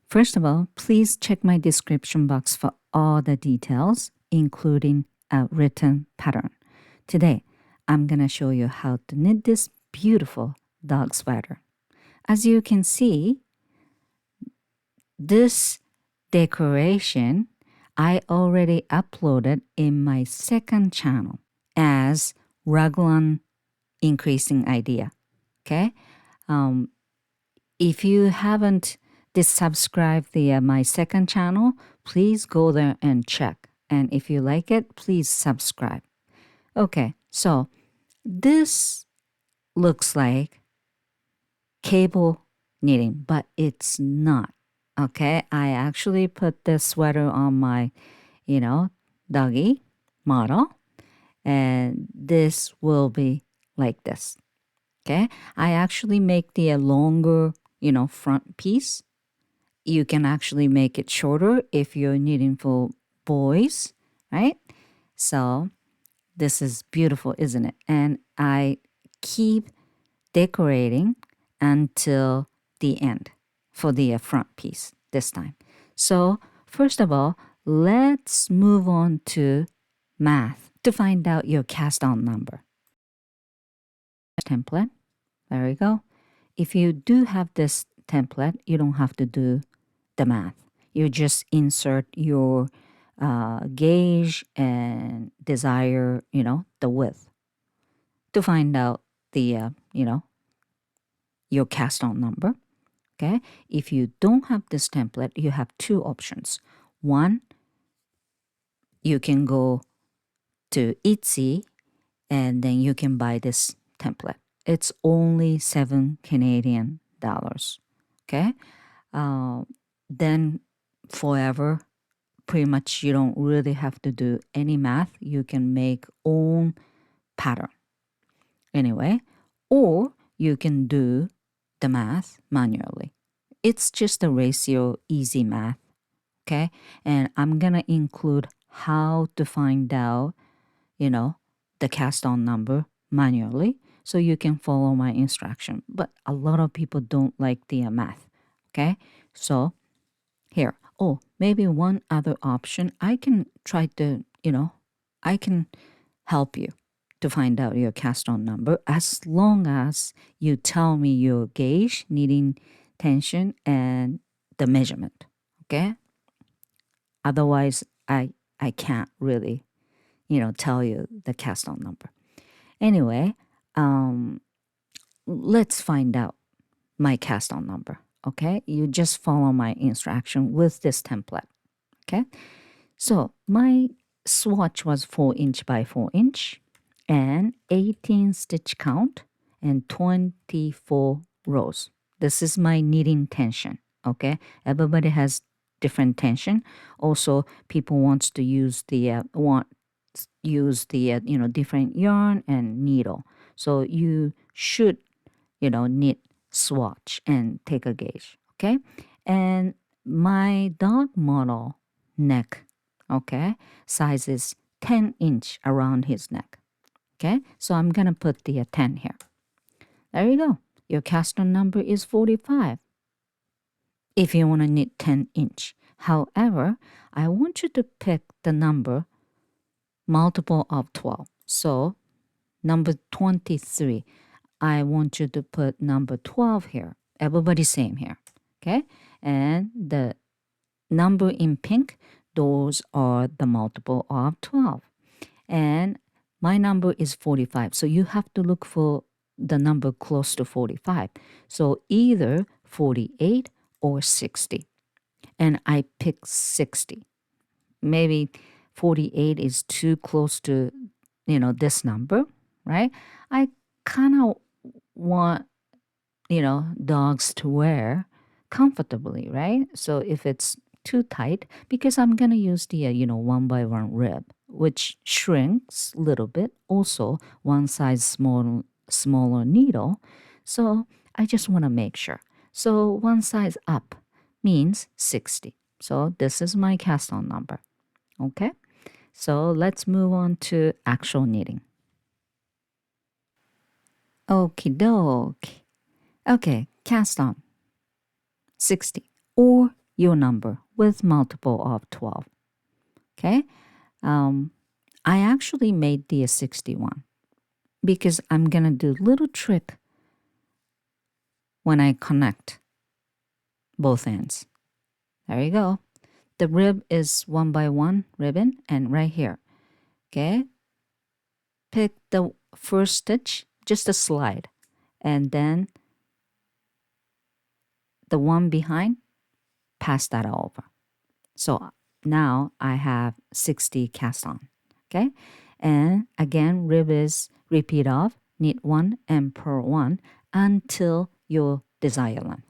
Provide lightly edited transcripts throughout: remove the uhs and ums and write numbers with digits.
First of all, please check my description box for all the details, including a written pattern. Today, I'm going to show you how to knit this beautiful dog sweater. As you can see, this decoration I already uploaded in my second channel as Raglan increasing idea. Okay? If you haven't subscribed my second channel, please go there and check. And if you like it, please subscribe. Okay, so this looks like cable knitting, but it's not. Okay, I actually put this sweater on my, doggy model, and this will be like this. Okay, I actually make the longer, front piece. You can actually make it shorter if you're knitting for boys, right? So this is beautiful, isn't it? And I keep decorating until the end for the front piece this time. So first of all, let's move on to math to find out your cast on number. Template. There we go. If you do have this template, you don't have to do the math. You just insert your gauge and desire, the width to find out the, your cast on number. Okay. If you don't have this template, you have two options. One, you can go to Etsy and then you can buy this template. It's only 7 Canadian dollars. Okay. Then forever, pretty much you don't really have to do any math. You can make own pattern anyway, or you can do the math manually. It's just a ratio, easy math. Okay. And I'm going to include how to find out, the cast on number manually so you can follow my instruction. But a lot of people don't like the math. Okay. So here. Oh, maybe one other option. I can try to, I can help you to find out your cast on number as long as you tell me your gauge, knitting tension, and the measurement. Okay. Otherwise, I can't really, tell you the cast on number. Anyway, let's find out my cast on number. Okay, you just follow my instruction with this template. Okay, so my swatch was 4" by 4" and 18 stitch count and 24 rows. This is my knitting tension. Okay, everybody has different tension. Also, people wants to use the different yarn and needle. So you should knit swatch and take a gauge. Okay, and my dog model neck, okay, size is 10" around his neck. Okay, so I'm gonna put the 10 here. There you go. Your cast on number is 45 if you want to knit 10". However, I want you to pick the number multiple of 12. So number 23, I want you to put number 12 here. Everybody same here. Okay, and the number in pink, those are the multiple of 12. And my number is 45. So you have to look for the number close to 45. So either 48 or 60. And I picked 60. Maybe 48 is too close to, this number, right? I kind of want, dogs to wear comfortably, right? So if it's too tight, because I'm going to use the, 1x1 rib, which shrinks a little bit. Also, one size smaller needle. So I just want to make sure. So one size up means 60. So this is my cast on number. Okay. So let's move on to actual knitting. Okie doke. Okay, cast on 60 or your number with multiple of 12. Okay? I actually made the 61 because I'm going to do little trick when I connect both ends. There you go. The rib is 1 by 1 ribbon, and right here, okay, pick the first stitch, just a slide, and then the one behind, pass that over. So now I have 60 cast on, okay? And again, rib is repeat of knit 1 and purl 1 until your desired length,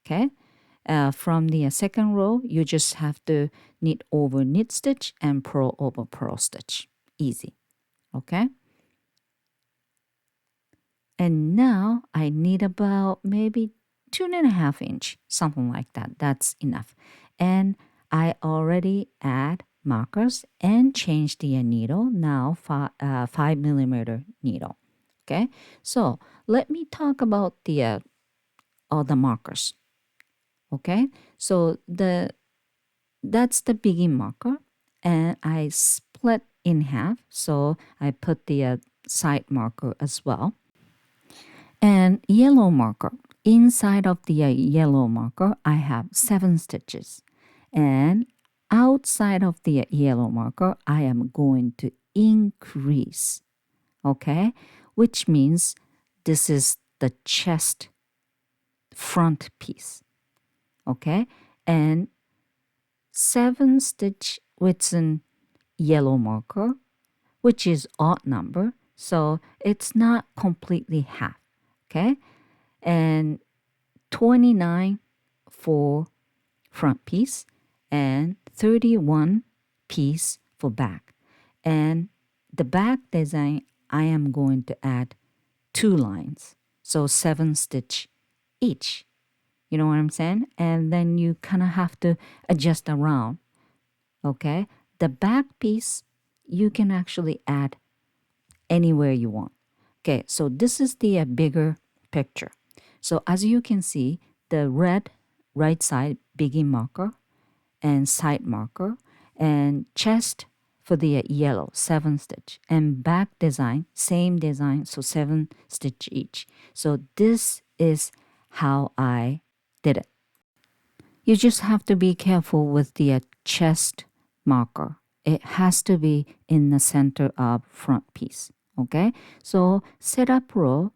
okay? From the second row, you just have to knit over knit stitch and purl over purl stitch. Easy, okay? And now I need about maybe 2.5 inch, something like that. That's enough. And I already add markers and change the needle, now 5mm needle. Okay, so let me talk about the all the markers. Okay, so that's the begin marker, and I split in half. So I put the side marker as well. And yellow marker. Inside of the yellow marker, I have 7 stitches. And outside of the yellow marker, I am going to increase. Okay? Which means this is the chest front piece. Okay? And 7 stitch with an yellow marker, which is odd number. So it's not completely half. Okay? And 29 for front piece and 31 piece for back. And the back design, I am going to add 2 lines, so 7 stitch each. You know what I'm saying? And then you kind of have to adjust around. Okay, the back piece you can actually add anywhere you want. Okay, so this is the bigger picture. So as you can see, the red right side begin marker and side marker, and chest for the yellow 7 stitch, and back design same design, so 7 stitch each. So this is how I did it. You just have to be careful with the chest marker. It has to be in the center of front piece. Okay, so set up row,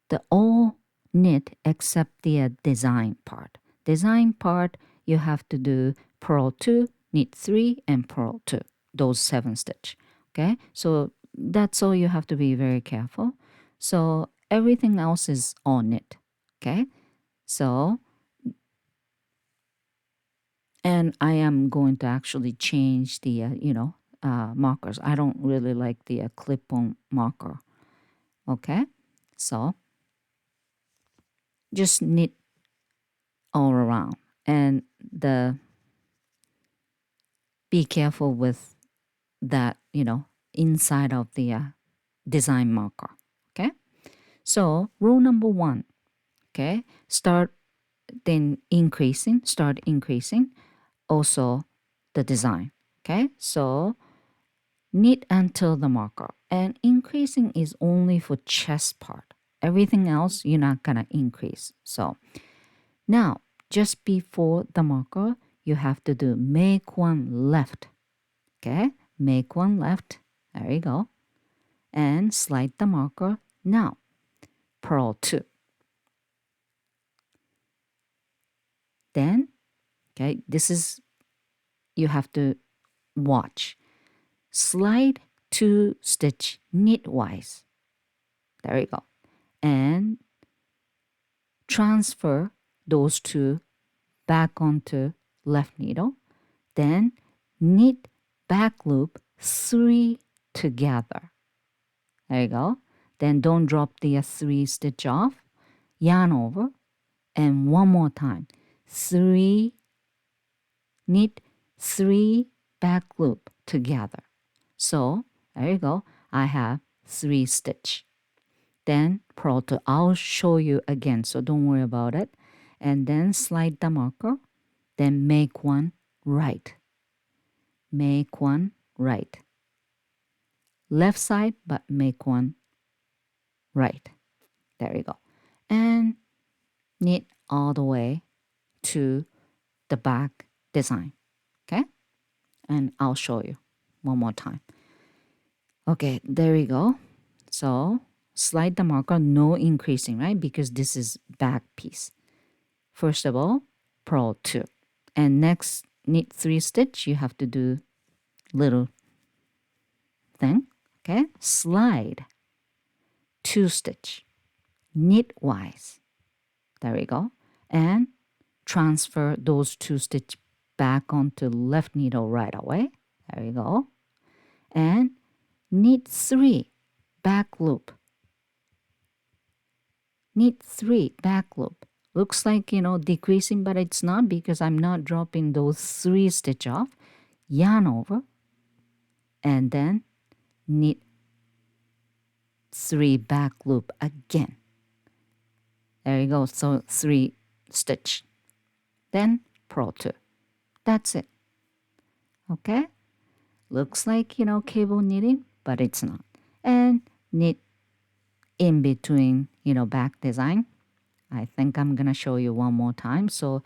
the all knit except the design part. Design part, you have to do purl 2, knit 3, and purl 2, those 7 stitch. Okay, so that's all you have to be very careful. So everything else is all knit. Okay, so and I am going to actually change the markers. I don't really like the clip-on marker. Okay, so just knit all around, and be careful with that, inside of the design marker. Okay, so rule number 1. Okay, start increasing also the design. Okay, so knit until the marker, and increasing is only for chest part. Everything else you're not gonna increase. So now just before the marker, you have to do make one left. Okay, make one left. There you go. And slide the marker. Now purl 2. Then, okay, this is, you have to watch. Slide 2 stitch knitwise. There you go. And transfer those 2 back onto left needle. Then knit back loop 3 together. There you go. Then don't drop the 3 stitch off. Yarn over. And one more time. 3, knit 3 back loop together. So there you go. I have 3 stitch. Then purl 2. I'll show you again, so don't worry about it. And then slide the marker. then make one right. Make one right. Left side, but make one right. There you go. And knit all the way to the back design. Okay? And I'll show you one more time. Okay, there we go. So slide the marker, no increasing, right? Because this is back piece. First of all, purl 2. And next knit 3 stitch, you have to do little thing. Okay? Slide 2 stitch, knitwise. There we go. And transfer those 2 stitch back onto left needle right away. There you go. And knit 3 back loop. Knit 3 back loop. Looks like, decreasing, but it's not because I'm not dropping those 3 stitch off. Yarn over. And then knit 3 back loop again. There you go. So 3 stitch. Then purl 2. That's it. Okay? Looks like, cable knitting, but it's not. And knit in between, back design. I think I'm going to show you one more time so,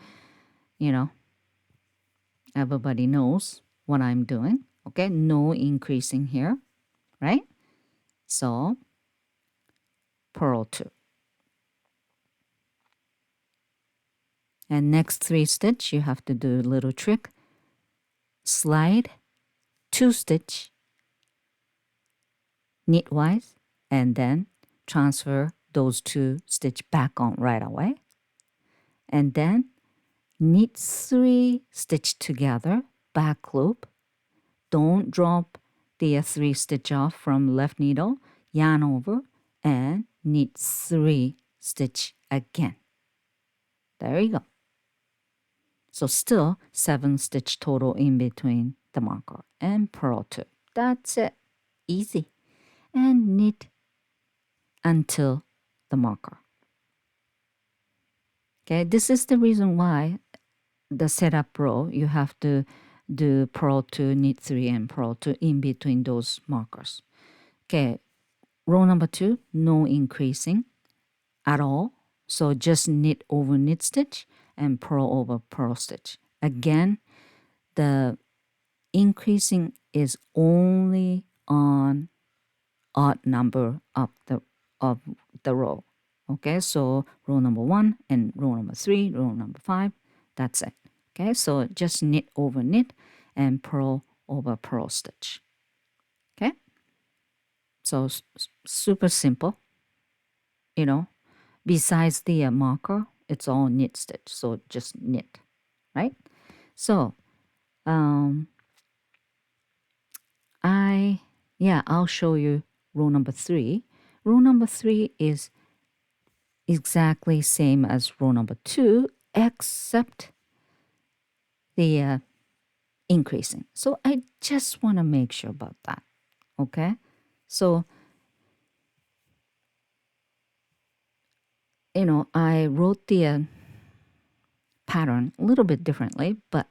everybody knows what I'm doing. Okay? No increasing here, right? So, purl 2. And next 3 stitch, you have to do a little trick. Slide 2 stitch knitwise, and then transfer those 2 stitch back on right away. And then knit 3 stitch together, back loop. Don't drop the 3 stitch off from left needle, yarn over, and knit 3 stitch again. There you go. So still 7 stitch total in between the marker and purl 2. That's it. Easy. And knit until the marker. Okay, this is the reason why the setup row you have to do purl 2, knit 3, and purl 2 in between those markers. Okay, row number 2, no increasing at all. So just knit over knit stitch and purl over purl stitch. Again, the increasing is only on odd number of the row. Okay, so row number 1 and row number 3, row number 5, that's it. Okay, so just knit over knit and purl over purl stitch. Okay, so super simple. Besides the marker, it's all knit stitch, so just knit, right? So I'll show you row number 3. Row number 3 is exactly same as row number 2, except the increasing. So I just want to make sure about that. Okay, so I wrote the pattern a little bit differently, but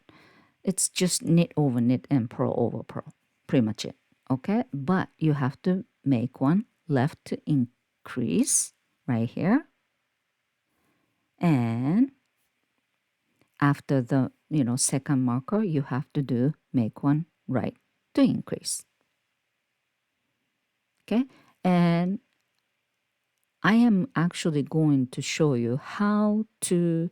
it's just knit over knit and purl over purl, pretty much it. Okay, but you have to make one left to increase right here, and after the second marker you have to make one right to increase. Okay, and I am actually going to show you how to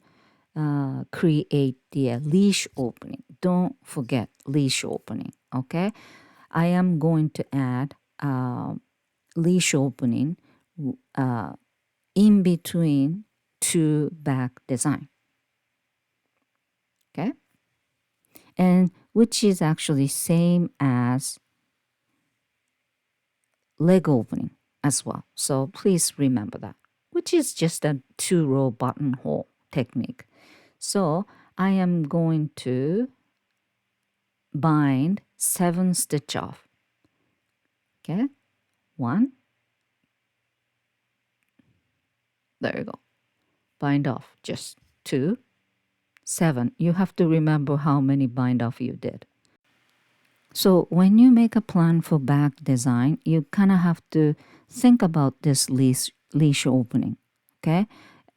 create the leash opening. Don't forget leash opening. Okay, I am going to add leash opening in between 2 back design. Okay, and which is actually same as leg opening as well. So please remember that, which is just a 2-row buttonhole technique. So I am going to bind 7 stitch off. Okay, 1. There you go. Bind off just 2, 7. You have to remember how many bind off you did. So when you make a plan for back design, you kind of have to think about this leash opening. Okay,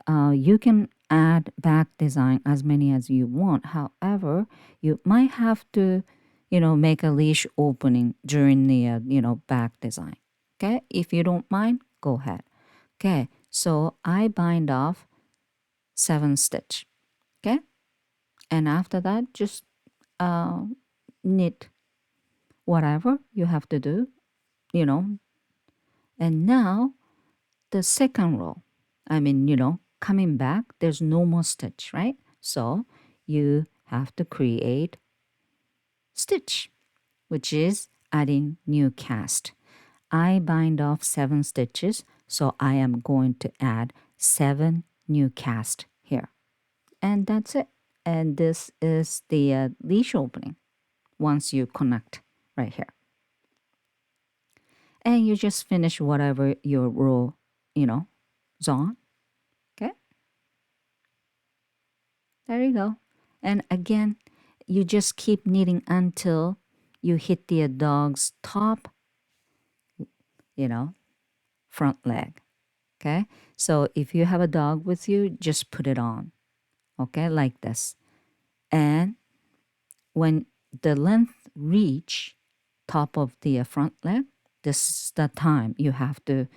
you can add back design as many as you want. However, you might have to, make a leash opening during the, back design. Okay, if you don't mind, go ahead. Okay, so I bind off 7 stitch. Okay, and after that, just knit whatever you have to do, you know. And now the second row, coming back, there's no more stitch, right? So you have to create stitch, which is adding new cast. I bind off 7 stitches, so I am going to add 7 new cast here. And that's it. And this is the leash opening once you connect right here. And you just finish whatever your row, is on. Okay? There you go. And again, you just keep knitting until you hit the dog's top, front leg. Okay? So if you have a dog with you, just put it on. Okay? Like this. And when the length reach top of the front leg, this is the time you have to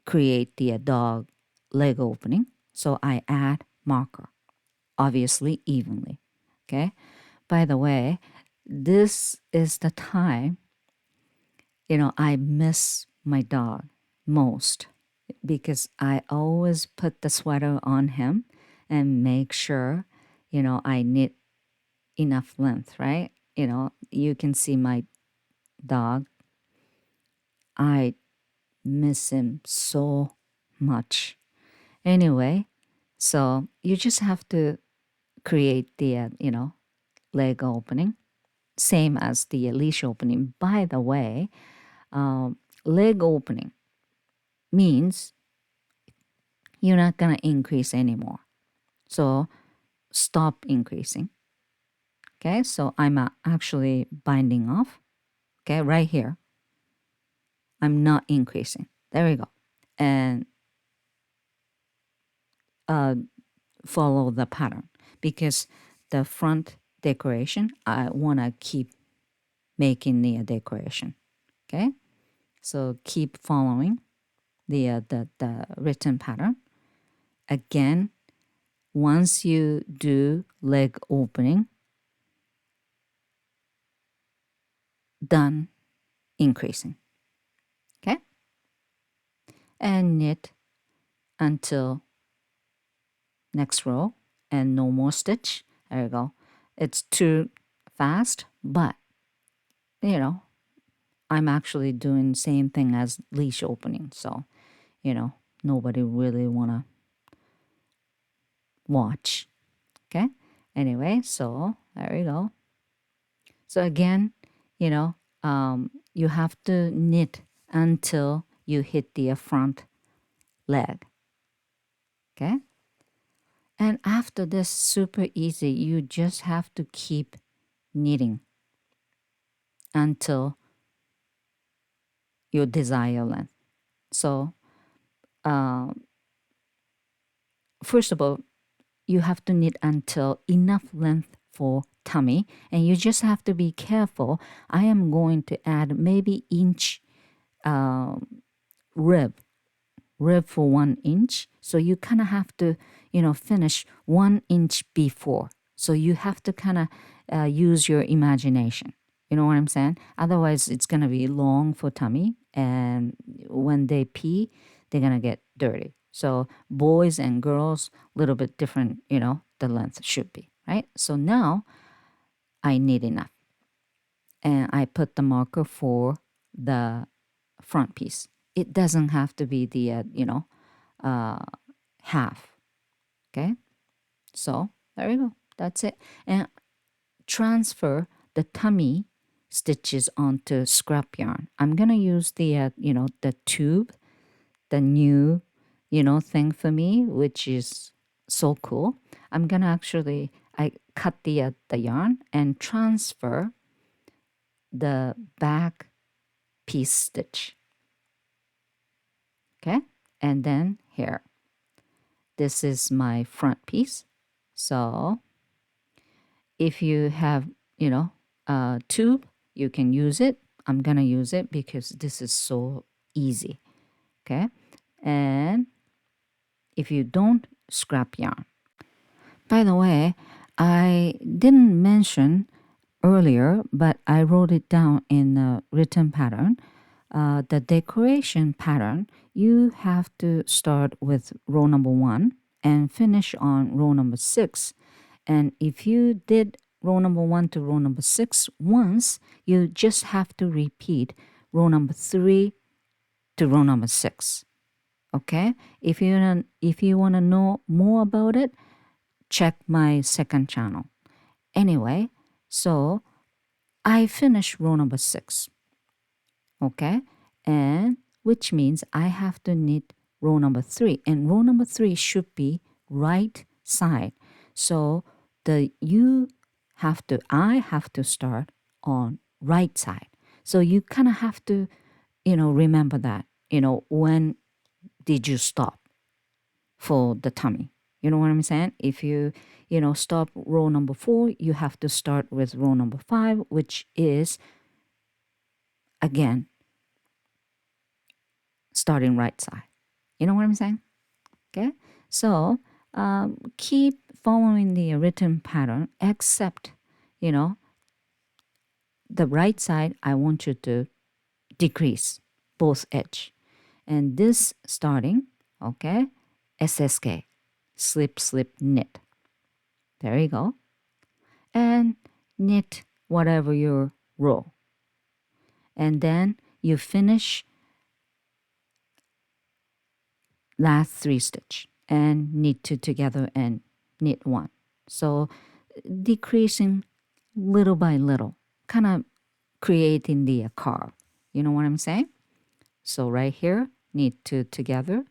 create the dog leg opening. So I add marker, obviously evenly. Okay? By the way, this is the time, I miss my dog most because I always put the sweater on him and make sure, I knit enough length, right? You can see my dog. I miss him so much. Anyway, so you just have to create the, leg opening, same as the leash opening. By the way, leg opening means you're not going to increase anymore. So stop increasing. Okay, so I'm actually binding off. Okay, right here. I'm not increasing. There we go. And follow the pattern because the front decoration, I want to keep making the decoration. Okay, so keep following the written pattern. Again, once you do leg opening, done increasing. Okay, and knit until next row and no more stitch. There you go. It's too fast, but I'm actually doing same thing as leash opening, so nobody really wanna watch. Okay, anyway, so there you go. So again, you have to knit until you hit the front leg. Okay, and after this, super easy. You just have to keep knitting until your desired length. So first of all, you have to knit until enough length for tummy, and you just have to be careful. I am going to add maybe inch rib for 1 inch. So you kind of have to, finish 1 inch before. So you have to kind of use your imagination. You know what I'm saying? Otherwise, it's going to be long for tummy. And when they pee, they're going to get dirty. So boys and girls, a little bit different, the length should be, right? So now I knit enough. And I put the marker for the front piece. It doesn't have to be the, half. Okay? So there you go. That's it. And transfer the tummy stitches onto scrap yarn. I'm going to use the, the tube, the new, thing for me, which is so cool. I'm gonna actually I cut the yarn and transfer the back piece stitch. Okay, and then here. This is my front piece. So if you have, a tube, you can use it. I'm gonna use it because this is so easy. Okay, and if you don't, scrap yarn. By the way, I didn't mention earlier, but I wrote it down in the written pattern. The decoration pattern, you have to start with row number 1 and finish on row number 6. And if you did row number 1 to row number 6 once, you just have to repeat row number 3 to row number 6. Okay? If you want to know more about it, check my second channel. Anyway, so I finished row number 6. Okay? And which means I have to knit row number 3. And row number 3 should be right side. So I have to start on right side. So you kind of have to, remember that, when did you stop for the tummy? You know what I'm saying? If you, stop row number 4, you have to start with row number 5, which is, again, starting right side. You know what I'm saying? Okay? So keep following the written pattern, except, the right side, I want you to decrease both edge. And this starting, okay, SSK, slip, slip, knit. There you go. And knit whatever your row. And then you finish last 3 stitch and knit 2 together and knit 1. So decreasing little by little, kind of creating the curve. You know what I'm saying? So right here, knit 2 together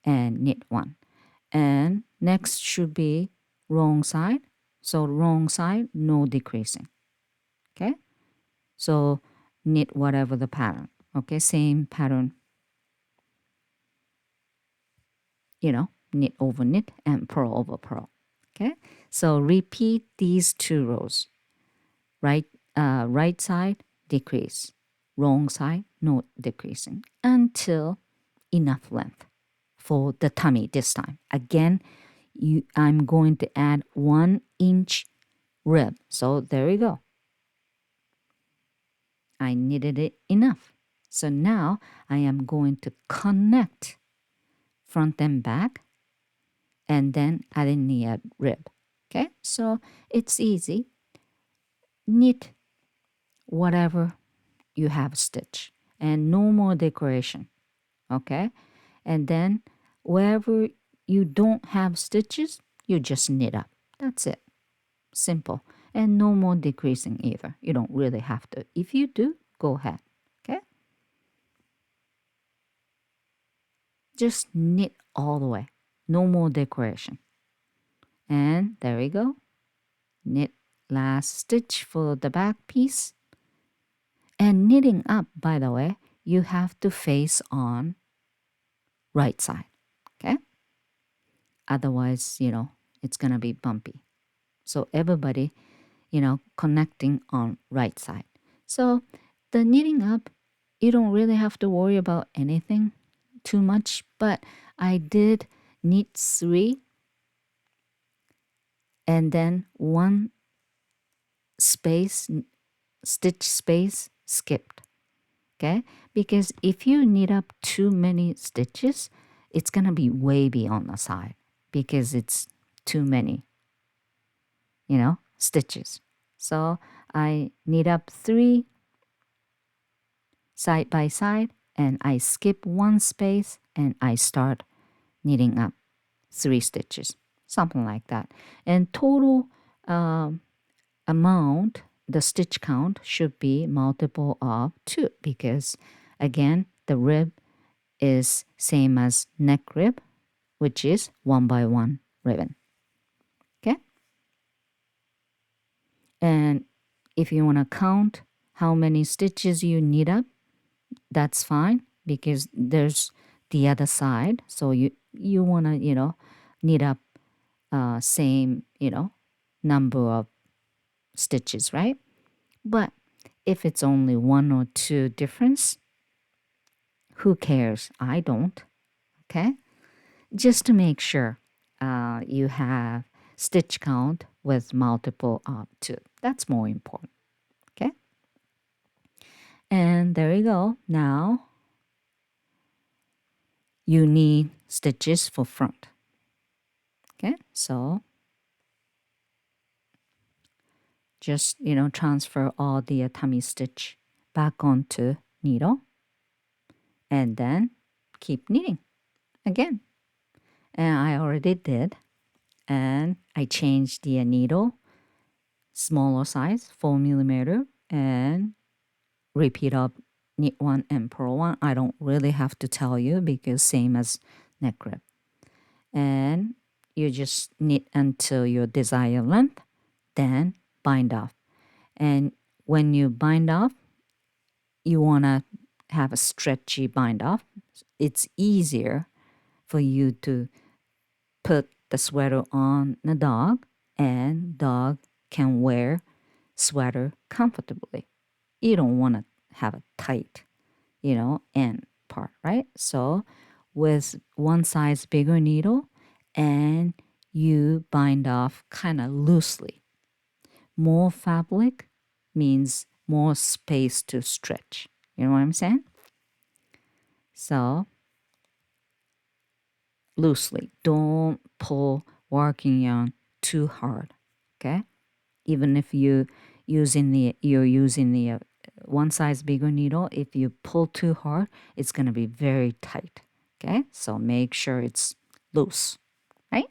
and knit 1. And next should be wrong side. So wrong side, no decreasing. Okay? So knit whatever the pattern. Okay, same pattern. Knit over knit and purl over purl. Okay? So repeat these 2 rows. Right side, decrease. Wrong side, no decreasing until enough length for the tummy this time. Again, I'm going to add 1 inch rib. So there you go. I knitted it enough. So now I am going to connect front and back and then add in the rib. Okay, so it's easy. Knit whatever you have stitched and no more decoration. Okay, and then wherever you don't have stitches, you just knit up. That's it. Simple. And no more decreasing either. You don't really have to. If you do, go ahead. Okay? Just knit all the way. No more decoration. And there we go. Knit last stitch for the back piece. And knitting up, by the way, you have to face on right side. Okay? Otherwise, it's going to be bumpy. So everybody, connecting on right side. So the knitting up, you don't really have to worry about anything too much, but I did knit 3 and then 1 space, stitch space skipped. Okay? Because if you knit up too many stitches, it's going to be way beyond the side because it's too many, stitches. So I knit up 3 side by side and I skip 1 space and I start knitting up 3 stitches, something like that. And total amount, the stitch count should be multiple of 2 because again the rib is same as neck rib, which is 1 by 1 ribbon. And if you want to count how many stitches you knit up, that's fine because there's the other side. So you want to, knit up same, number of stitches, right? But if it's only one or two difference, who cares? I don't. Okay? Just to make sure you have stitch count with multiple up to. That's more important. Okay? And there you go. Now you need stitches for front. Okay? So just, transfer all the tummy stitch back onto needle and then keep knitting again. And I already did. And I changed the needle, smaller size, 4mm, and repeat up knit one and purl one. I don't really have to tell you because same as neck rib. And you just knit until your desired length, then bind off. And when you bind off, you want to have a stretchy bind off. It's easier for you to put the sweater on the dog, and dog can wear sweater comfortably. You don't want to have a tight, end part, right? So with one size bigger needle, and you bind off kind of loosely. More fabric means more space to stretch. You know what I'm saying? So loosely. Don't pull working yarn too hard. Okay? Even if you're using the one size bigger needle, if you pull too hard, it's gonna be very tight. Okay? So make sure it's loose. Right?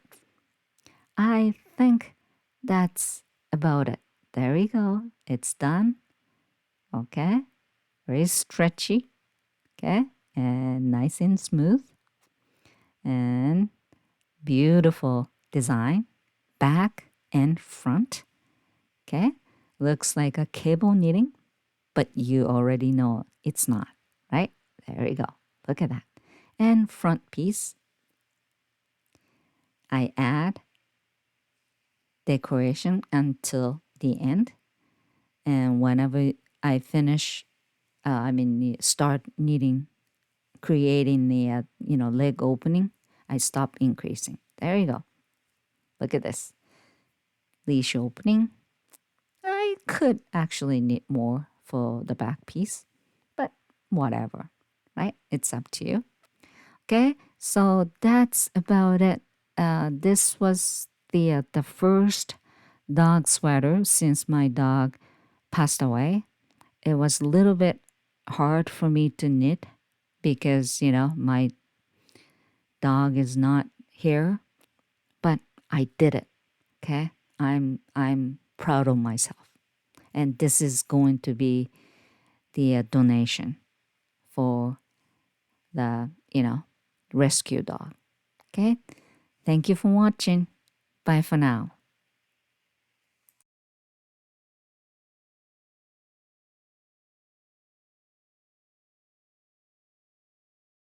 I think that's about it. There we go. It's done. Okay? Very stretchy. Okay? And nice and smooth. And beautiful design, back and front. Okay, looks like a cable knitting, but you already know it's not, right? There we go. Look at that. And front piece, I add decoration until the end. And whenever I finish, start knitting, creating the, leg opening, I stop increasing. There you go. Look at this. Leash opening. I could actually knit more for the back piece, but whatever, right? It's up to you. Okay, so that's about it. This was the first dog sweater since my dog passed away. It was a little bit hard for me to knit because my dog is not here, but I did it. Okay, I'm proud of myself. And this is going to be the donation for the, rescue dog. Okay? Thank you for watching. Bye for now.